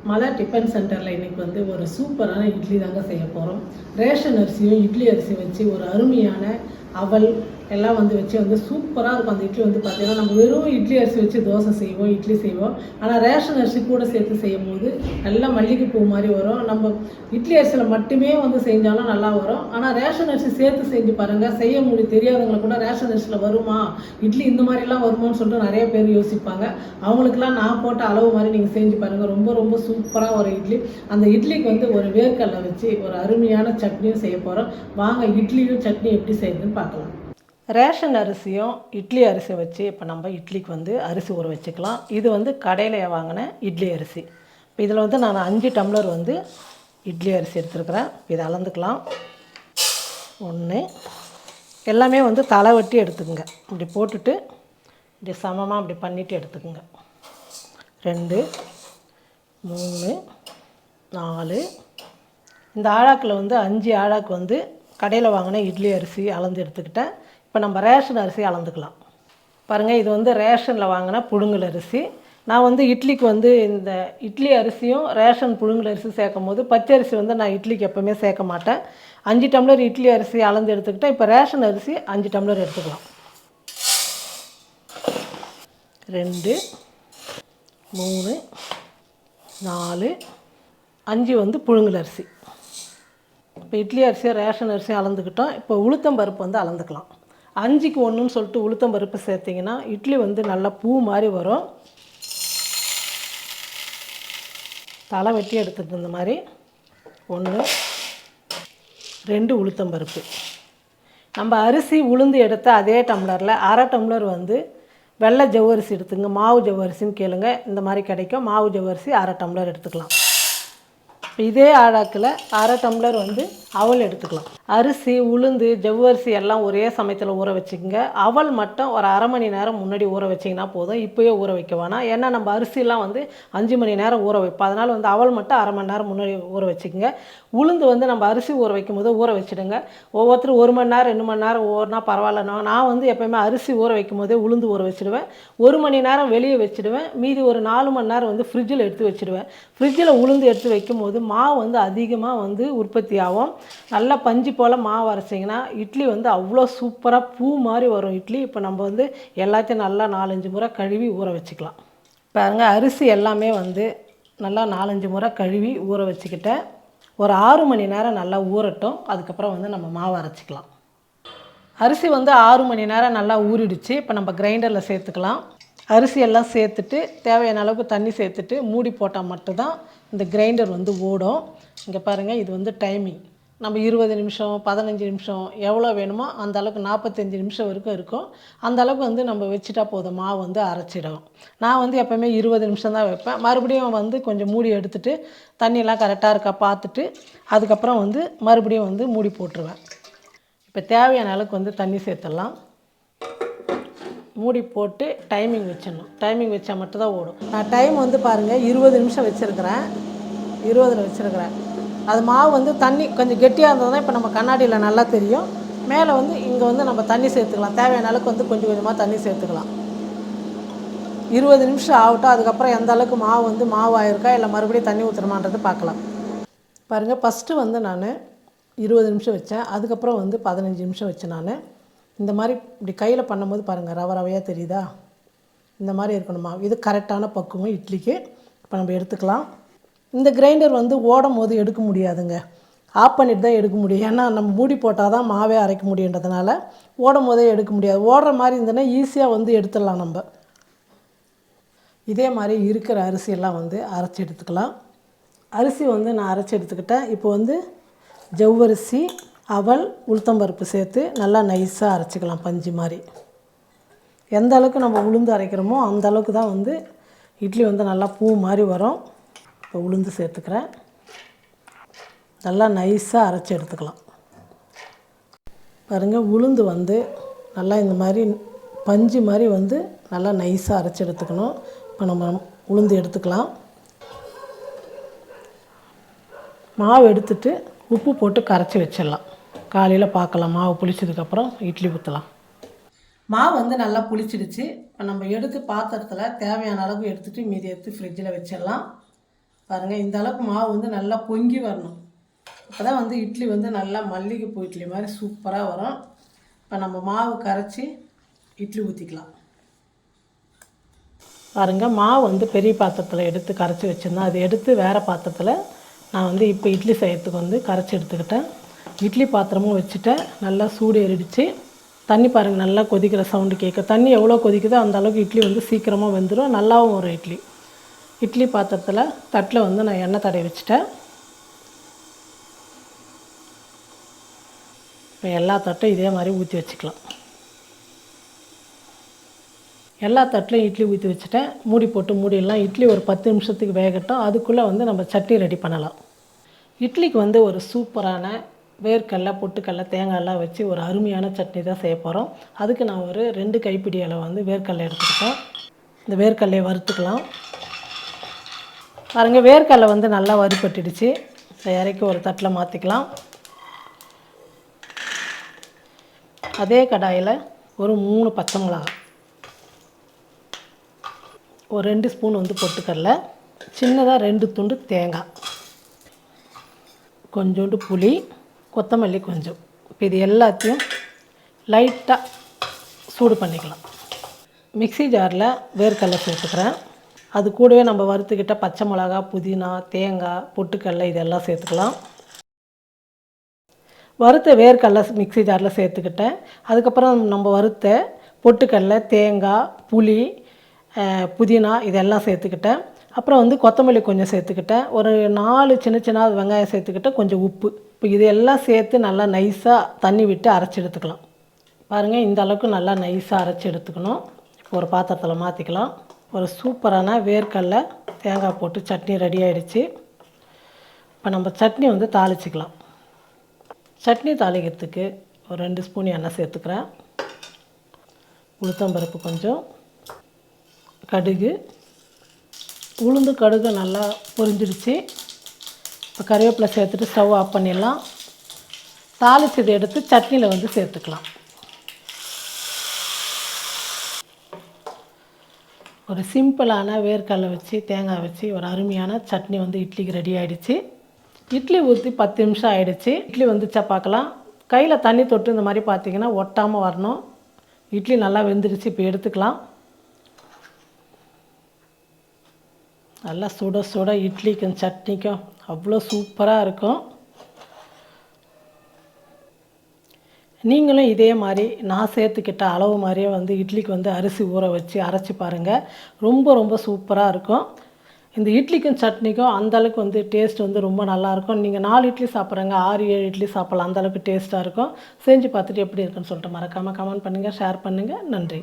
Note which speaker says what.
Speaker 1: மலர் tiffin சென்டரில் இன்றைக்கி வந்து ஒரு சூப்பரான இட்லி தாங்க செய்ய போகிறோம். ரேஷன் அரிசியும் இட்லி அரிசி வச்சு ஒரு அருமையான அவல் எல்லாம் வந்து வச்சு வந்து சூப்பராக இருக்கும். அந்த இட்லி வந்து பார்த்திங்கன்னா நம்ம வெறும் இட்லி அரிசி வச்சு தோசை செய்வோம், இட்லி செய்வோம். ஆனால் ரேஷன் அரிசி கூட சேர்த்து செய்யும் போது நல்லா மல்லிகைப்பூ மாதிரி வரும். நம்ம இட்லி அரிசியில் மட்டுமே வந்து செஞ்சாலும் நல்லா வரும். ஆனால் ரேஷன் அரிசி சேர்த்து செஞ்சு பாருங்கள், செய்ய தெரியாதவங்களை கூட ரேஷன் அரிசியில் வருமா இட்லி இந்த மாதிரிலாம் வருமானு சொல்லிட்டு நிறைய பேர் யோசிப்பாங்க. அவங்களுக்குலாம் நான் போட்ட அளவு மாதிரி நீங்கள் செஞ்சு பாருங்கள், ரொம்ப ரொம்ப சூப்பராக ஒரு இட்லி. அந்த இட்லிக்கு வந்து ஒரு வேர்க்கடலை வச்சு ஒரு அருமையான சட்னியும் செய்ய போகிறோம். வாங்க இட்லியும் சட்னி எப்படி செய்யுதுன்னு பார்க்கலாம். ரேஷன் அரிசியும் இட்லி அரிசி வச்சு இப்போ நம்ம இட்லிக்கு வந்து அரிசி ஊற வச்சுக்கலாம். இது வந்து கடையில் வாங்கின இட்லி அரிசி. இப்போ இதில் வந்து நான் 5 டம்ளர் வந்து இட்லி அரிசி எடுத்துருக்குறேன். இதை அளந்துக்கலாம். 1 எல்லாமே வந்து தலை வெட்டி எடுத்துக்கோங்க. இப்படி போட்டுட்டு இப்படி சமமாக இப்படி பண்ணிவிட்டு எடுத்துக்கோங்க. 2 3 4 இந்த ஆழாக்கில் வந்து 5 ஆழாக்கு வந்து கடையில் வாங்கின இட்லி அரிசி அளந்து எடுத்துக்கிட்டேன். இப்போ நம்ம ரேஷன் அரிசி அளந்துக்கலாம். பாருங்கள், இது வந்து ரேஷனில் வாங்கின புழுங்கல் அரிசி. நான் வந்து இட்லிக்கு வந்து இந்த இட்லி அரிசியும் ரேஷன் புழுங்கல் அரிசி சேர்க்கும் போது பச்சரிசி வந்து நான் இட்லிக்கு எப்போவுமே சேர்க்க மாட்டேன். 5 டம்ளர் இட்லி அரிசி அளந்து எடுத்துக்கிட்டேன். இப்போ ரேஷன் அரிசி 5 டம்ளர் எடுத்துக்கலாம். 2 3 4 5 வந்து புழுங்கல் அரிசி. இப்போ இட்லி அரிசியை ரேஷன் அரிசியும் அளந்துக்கிட்டோம். இப்போ உளுத்தம்பருப்பு வந்து அளந்துக்கலாம். 5க்கு 1ன்னு சொல்லிட்டு உளுத்தம்பருப்பு சேர்த்திங்கன்னா இட்லி வந்து நல்லா பூ மாதிரி வரும். தலை வெட்டி எடுத்துட்டு இந்த மாதிரி 1 2 உளுத்தம்பருப்பு. நம்ம அரிசி உளுந்து எடுத்த அதே டம்ளரில் அரை டம்ளர் வந்து வெள்ளை ஜவ்வரிசி எடுத்துங்க. மாவு ஜவ்வரிசின்னு கேளுங்க, இந்த மாதிரி கிடைக்கும். மாவு ஜவ்வரிசி அரை டம்ளர் எடுத்துக்கலாம். இதே ஆழாக்கில் அரை டம்ளர் வந்து அவல் எடுத்துக்கலாம். அரிசி உளுந்து ஜவ்வரிசி எல்லாம் ஒரே சமயத்தில் ஊற வச்சுக்கோங்க. அவல் மட்டும் ஒரு அரை மணி நேரம் முன்னாடி ஊற வச்சிங்கன்னா போதும். இப்போயே ஊற வைக்க வேணாம். ஏன்னா நம்ம அரிசிலாம் வந்து 5 மணி நேரம் ஊற வைப்போம். அதனால் வந்து அவல் மட்டும் அரை மணி நேரம் முன்னாடி ஊற வச்சுக்கோங்க. உளுந்து வந்து நம்ம அரிசி ஊற வைக்கும் போது ஊற வச்சுடுங்க. ஒவ்வொருத்தரும் 1 மணி நேரம் 2 மணி நேரம் ஊறினா பரவாயில்ல. நான் வந்து எப்போயுமே அரிசி ஊற வைக்கும் போதே உளுந்து ஊற வச்சுடுவேன். 1 மணி நேரம் வெளியே வச்சுடுவேன். மீதி ஒரு 4 மணி நேரம் வந்து ஃப்ரிட்ஜில் எடுத்து வச்சுடுவேன். ஃப்ரிட்ஜில் உளுந்து எடுத்து வைக்கும் போது மாவு வந்து அதிகமாக வந்து உற்பத்தி ஆகும். நல்லா பஞ்சு போல் மாவு அரைச்சிங்கன்னா இட்லி வந்து அவ்வளோ சூப்பராக பூ மாதிரி வரும் இட்லி. இப்போ நம்ம வந்து எல்லாத்தையும் நல்லா 4-5 முறை கழுவி ஊற வச்சுக்கலாம். பாருங்க, அரிசி எல்லாமே வந்து நல்லா 4-5 முறை கழுவி ஊற வச்சுக்கிட்டேன். ஒரு 6 மணி நேரம் நல்லா ஊறட்டும். அதுக்கப்புறம் வந்து நம்ம மாவு அரைச்சிக்கலாம். அரிசி வந்து 6 மணி நேரம் நல்லா ஊறிடுச்சு. இப்போ நம்ம கிரைண்டரில் சேர்த்துக்கலாம். அரிசி எல்லாம் சேர்த்துட்டு தேவையான அளவுக்கு தண்ணி சேர்த்துட்டு மூடி போட்டால் மட்டும்தான் இந்த கிரைண்டர் வந்து ஓடும். இங்கே பாருங்கள், இது வந்து டைமிங். நம்ம 20 நிமிஷம் 15 நிமிஷம் எவ்வளோ வேணுமோ அந்த அளவுக்கு 45 நிமிஷம் வரைக்கும் இருக்கும். அந்த அளவுக்கு வந்து நம்ம வச்சுட்டா போதும், மாவு வந்து அரைச்சிடும். நான் வந்து எப்போவுமே 20 நிமிஷம் தான் வைப்பேன். மறுபடியும் வந்து கொஞ்சம் மூடி எடுத்துகிட்டு தண்ணியெல்லாம் கரெக்டாக இருக்கா பார்த்துட்டு அதுக்கப்புறம் வந்து மறுபடியும் வந்து மூடி போட்டுருவேன். இப்போ தேவையான அளவுக்கு வந்து தண்ணி சேர்த்துடலாம். மூடி போட்டு டைமிங் வச்சிடணும். டைமிங் வச்சா மட்டும்தான் ஓடும். நான் டைம் வந்து பாருங்கள் 20 நிமிஷம் வச்சுருக்கிறேன். 20ல் வச்சுருக்கிறேன். அது மாவு வந்து தண்ணி கொஞ்சம் கெட்டியாக இருந்தது தான் இப்போ நம்ம கண்ணாடியில் நல்லா தெரியும். மேலே வந்து இங்கே வந்து நம்ம தண்ணி சேர்த்துக்கலாம். தேவையான அளவுக்கு வந்து கொஞ்சம் கொஞ்சமாக தண்ணி சேர்த்துக்கலாம். 20 நிமிஷம் ஆகட்டும். அதுக்கப்புறம் எந்த அளவுக்கு மாவு வந்து மாவு ஆயிருக்கா இல்லை மறுபடியும் தண்ணி ஊற்றுறமான்றது பார்க்கலாம். பாருங்கள், ஃபஸ்ட்டு வந்து நான் 20 நிமிஷம் வச்சேன். அதுக்கப்புறம் வந்து 15 நிமிஷம் வச்சேன். நான் இந்த மாதிரி இப்படி கையில் பண்ணும்போது பாருங்கள், ரவை ரவையாக தெரியுதா? இந்த மாதிரி இருக்கணுமா? இது கரெக்டான பக்குவம் இட்லிக்கு. இப்போ நம்ம எடுத்துக்கலாம். இந்த கிரைண்டர் வந்து ஓடும் போது எடுக்க முடியாதுங்க, ஆஃப் பண்ணிட்டு தான் எடுக்க முடியும். ஏன்னா நம்ம மூடி போட்டால் தான் மாவே அரைக்க முடியுன்றதுனால ஓடும் போதே எடுக்க முடியாது. ஓடுற மாதிரி இருந்ததுன்னா ஈஸியாக வந்து எடுத்துடலாம். நம்ம இதே மாதிரி இருக்கிற அரிசியெல்லாம் வந்து அரைச்சி எடுத்துக்கலாம். அரிசி வந்து நான் அரைச்சி எடுத்துக்கிட்டேன். இப்போ வந்து ஜவ்வரிசி அவல் உளுத்தம்பருப்பு சேர்த்து நல்லா நைஸாக அரைச்சிக்கலாம். பஞ்சு மாதிரி எந்த அளவுக்கு நம்ம உளுந்து அரைக்கிறோமோ அந்த அளவுக்கு தான் வந்து இட்லி வந்து நல்லா பூ மாதிரி வரும். இப்போ உளுந்து சேர்த்துக்கிறேன். நல்லா நைஸாக அரைச்சி எடுத்துக்கலாம். பாருங்கள், உளுந்து வந்து நல்லா இந்த மாதிரி பஞ்சு மாதிரி வந்து நல்லா நைஸாக அரைச்சி எடுத்துக்கணும். இப்போ நம்ம உளுந்து எடுத்துக்கலாம். மாவு எடுத்துட்டு உப்பு போட்டு கரைச்சி வச்சிடலாம். காலையில் பார்க்கலாம். மாவு புளிச்சதுக்கப்புறம் இட்லி ஊற்றலாம். மாவு வந்து நல்லா புளிச்சிடுச்சு. இப்போ நம்ம எடுத்து பாத்திரத்தில் தேவையான அளவு எடுத்துகிட்டு மீதி எடுத்து ஃப்ரிட்ஜில் வச்சிடலாம். பாருங்கள், இந்த அளவுக்கு மாவு வந்து நல்லா பொங்கி வரணும். அப்போ தான் வந்து இட்லி வந்து நல்லா மல்லிகைப்பூ இட்லி மாதிரி சூப்பராக வரும். இப்போ நம்ம மாவு கரைச்சி இட்லி ஊற்றிக்கலாம். பாருங்கள், மாவு வந்து பெரிய பாத்திரத்தில் எடுத்து கரைச்சி வச்சுருந்தேன். அதை எடுத்து வேறு பாத்திரத்தில் நான் வந்து இப்போ இட்லி செய்யறதுக்கு வந்து கரைச்சி எடுத்துக்கிட்டேன். இட்லி பாத்திரமும் வச்சுட்டேன். நல்லா சூடு ஏறிடுச்சு. தண்ணி பாருங்கள், நல்லா கொதிக்கிற சவுண்டு கேட்க. தண்ணி எவ்வளோ கொதிக்குதோ அந்த அளவுக்கு இட்லி வந்து சீக்கிரமாக வெந்துடும், நல்லாவும் வரும் இட்லி. இட்லி பாத்திரத்தில் தட்டில் வந்து நான் எண்ணெய் தடவி வச்சுட்டேன். இப்போ எல்லா தட்டும் இதே மாதிரி ஊற்றி வச்சுக்கலாம். எல்லா தட்டிலையும் இட்லி ஊற்றி வச்சுட்டேன். மூடி போட்டு மூடிடலாம். இட்லி ஒரு 10 நிமிஷத்துக்கு வேகட்டும். அதுக்குள்ளே வந்து நம்ம சட்னி ரெடி பண்ணலாம். இட்லிக்கு வந்து ஒரு சூப்பரான வேர்க்கடலை, பொட்டுக்கடலை, தேங்காயெல்லாம் வச்சு ஒரு அருமையான சட்னி தான் செய்ய போகிறோம். அதுக்கு நான் ஒரு 2 கைப்பிடி அளவு வந்து வேர்க்கடலை எடுத்துக்கிட்டேன். இந்த வேர்க்கடலையை வறுத்துக்கலாம். பாருங்கள், வேர்க்கடலை வந்து நல்லா வறுபட்டுடுச்சு. இதை இறக்கி ஒரு தட்டில் மாற்றிக்கலாம். அதே கடாயில் ஒரு 3 பச்சை மிளகாய், ஒரு 2 ஸ்பூன் வந்து பொட்டுக்கடலை, சின்னதாக 2 துண்டு தேங்காய், கொஞ்சோண்டு புளி, கொத்தமல்லி கொஞ்சம். இப்போ இது எல்லாத்தையும் லைட்டாக சூடு பண்ணிக்கலாம். மிக்ஸி ஜாரில் வேர்க்கடலை சேர்த்துக்கிறேன். அது கூடவே நம்ம வறுத்துக்கிட்ட பச்சை மிளகா, புதினா, தேங்காய், பொட்டுக்கடலை இதெல்லாம் சேர்த்துக்கலாம். வறுத்த வேர்க்கடலை மிக்ஸி ஜாரில் சேர்த்துக்கிட்டேன். அதுக்கப்புறம் நம்ம வறுத்த பொட்டுக்கடலை, தேங்காய், புளி, புதினா இதெல்லாம் சேர்த்துக்கிட்டேன். அப்புறம் வந்து கொத்தமல்லி கொஞ்சம் சேர்த்துக்கிட்டேன். ஒரு 4 சின்ன சின்ன வெங்காயம் சேர்த்துக்கிட்டேன். கொஞ்சம் உப்பு. இப்போ இதெல்லாம் சேர்த்து நல்லா நைஸாக தண்ணி விட்டு அரைச்சி எடுத்துக்கலாம். பாருங்கள், இந்த அளவுக்கு நல்லா நைஸாக அரைச்சி எடுத்துக்கணும். இப்போ ஒரு பாத்திரத்தில் மாற்றிக்கலாம். ஒரு சூப்பரான வேர்க்கடலை தேங்காய் போட்டு சட்னி ரெடி ஆகிடுச்சு. இப்போ நம்ம சட்னி வந்து தாளிச்சிக்கலாம். சட்னி தாளிக்கிறதுக்கு ஒரு 2 ஸ்பூன் எண்ணெய் சேர்த்துக்கிறேன். உளுத்தம்பருப்பு கொஞ்சம், கடுகு, உளுந்து கடுகு நல்லா பொரிஞ்சிடுச்சு. இப்போ கருவேப்பிலை சேர்த்துட்டு ஸ்டவ் ஆஃப் பண்ணிடலாம். தாளிச்சதை எடுத்து சட்னியில் வந்து சேர்த்துக்கலாம். ஒரு சிம்பிளான வேர்க்கடலை வச்சு தேங்காய் வச்சு ஒரு அருமையான சட்னி வந்து இட்லிக்கு ரெடி ஆகிடுச்சு. இட்லி ஊற்றி 10 நிமிஷம் ஆகிடுச்சு. இட்லி வந்துச்சா பார்க்கலாம். கையில் தண்ணி தொட்டு இந்த மாதிரி பார்த்திங்கன்னா ஒட்டாமல் வரணும். இட்லி நல்லா வெந்துடுச்சு. இப்போ எடுத்துக்கலாம். நல்லா சுட சுட இட்லிக்கும் சட்னிக்கும் அவ்வளோ சூப்பராக இருக்கும். நீங்களும் இதே மாதிரி நான் சேர்த்துக்கிட்ட அளவு மாதிரியே வந்து இட்லிக்கு வந்து அரிசி ஊற வச்சு அரைச்சி பாருங்கள். ரொம்ப ரொம்ப சூப்பராக இருக்கும். இந்த இட்லிக்கும் சட்னிக்கும் அந்தளவுக்கு வந்து டேஸ்ட் வந்து ரொம்ப நல்லாயிருக்கும். நீங்கள் 4 இட்லி சாப்பிட்றங்க, 6, 7 இட்லி சாப்பிட்லாம். அந்தளவுக்கு டேஸ்ட்டாக இருக்கும். செஞ்சு பார்த்துட்டு எப்படி இருக்குன்னு சொல்லிட்டு மறக்காமல் கமெண்ட் பண்ணுங்கள், ஷேர் பண்ணுங்கள். நன்றி.